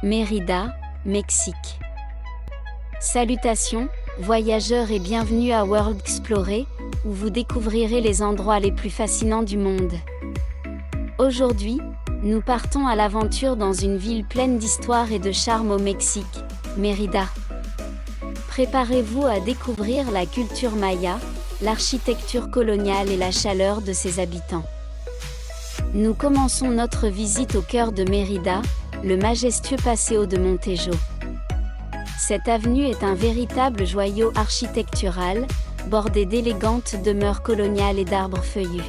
Mérida, Mexique. Salutations, voyageurs et bienvenue à World Explorer, où vous découvrirez les endroits les plus fascinants du monde. Aujourd'hui, nous partons à l'aventure dans une ville pleine d'histoire et de charme au Mexique, Mérida. Préparez-vous à découvrir la culture maya, l'architecture coloniale et la chaleur de ses habitants. Nous commençons notre visite au cœur de Mérida, le majestueux Paseo de Montejo. Cette avenue est un véritable joyau architectural, bordé d'élégantes demeures coloniales et d'arbres feuillus.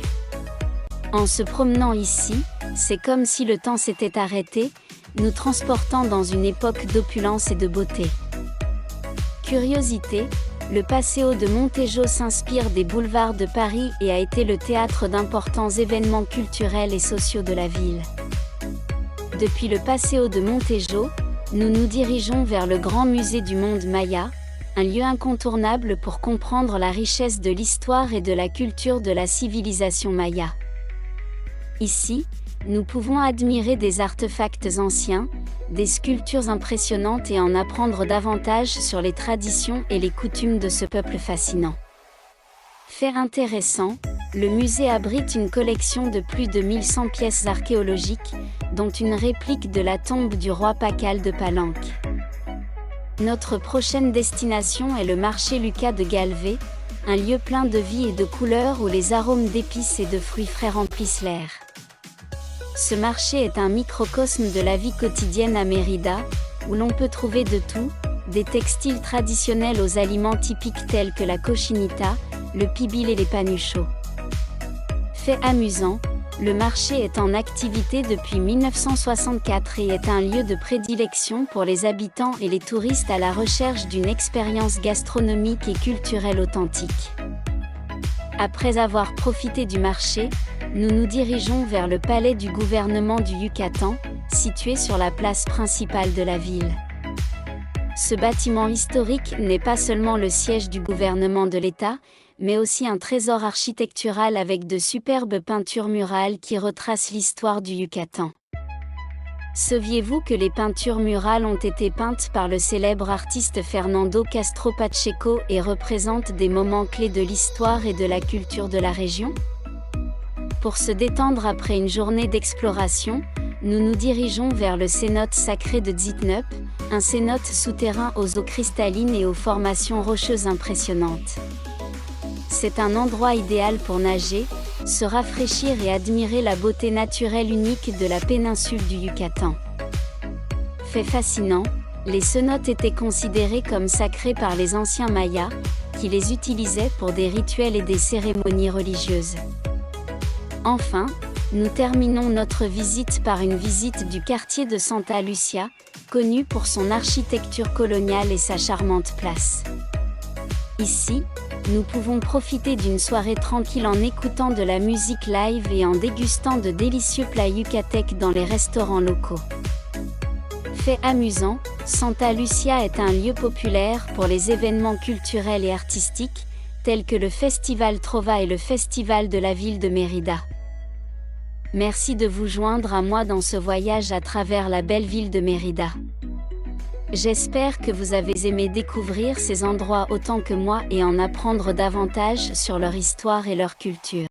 En se promenant ici, c'est comme si le temps s'était arrêté, nous transportant dans une époque d'opulence et de beauté. Curiosité, le Paseo de Montejo s'inspire des boulevards de Paris et a été le théâtre d'importants événements culturels et sociaux de la ville. Depuis le Paseo de Montejo, nous nous dirigeons vers le Grand Musée du Monde Maya, un lieu incontournable pour comprendre la richesse de l'histoire et de la culture de la civilisation maya. Ici, nous pouvons admirer des artefacts anciens, des sculptures impressionnantes et en apprendre davantage sur les traditions et les coutumes de ce peuple fascinant. Fait intéressant, le musée abrite une collection de plus de 1100 pièces archéologiques, dont une réplique de la tombe du roi Pakal de Palenque. Notre prochaine destination est le marché Lucas de Galve, un lieu plein de vie et de couleurs où les arômes d'épices et de fruits frais remplissent l'air. Ce marché est un microcosme de la vie quotidienne à Mérida, où l'on peut trouver de tout, des textiles traditionnels aux aliments typiques tels que la cochinita, le pibil et les panuchos. Fait amusant, le marché est en activité depuis 1964 et est un lieu de prédilection pour les habitants et les touristes à la recherche d'une expérience gastronomique et culturelle authentique. Après avoir profité du marché, nous nous dirigeons vers le palais du gouvernement du Yucatan, situé sur la place principale de la ville. Ce bâtiment historique n'est pas seulement le siège du gouvernement de l'État, mais aussi un trésor architectural avec de superbes peintures murales qui retracent l'histoire du Yucatan. Saviez-vous que les peintures murales ont été peintes par le célèbre artiste Fernando Castro Pacheco et représentent des moments clés de l'histoire et de la culture de la région? Pour se détendre après une journée d'exploration, nous nous dirigeons vers le cénote sacré de Tzitnup, un cénote souterrain aux eaux cristallines et aux formations rocheuses impressionnantes. C'est un endroit idéal pour nager, se rafraîchir et admirer la beauté naturelle unique de la péninsule du Yucatan. Fait fascinant, les cénotes étaient considérés comme sacrés par les anciens Mayas, qui les utilisaient pour des rituels et des cérémonies religieuses. Enfin, nous terminons notre visite par une visite du quartier de Santa Lucia, connu pour son architecture coloniale et sa charmante place. Ici, nous pouvons profiter d'une soirée tranquille en écoutant de la musique live et en dégustant de délicieux plats yucatèques dans les restaurants locaux. Fait amusant, Santa Lucia est un lieu populaire pour les événements culturels et artistiques, tels que le Festival Trova et le Festival de la ville de Mérida. Merci de vous joindre à moi dans ce voyage à travers la belle ville de Mérida. J'espère que vous avez aimé découvrir ces endroits autant que moi et en apprendre davantage sur leur histoire et leur culture.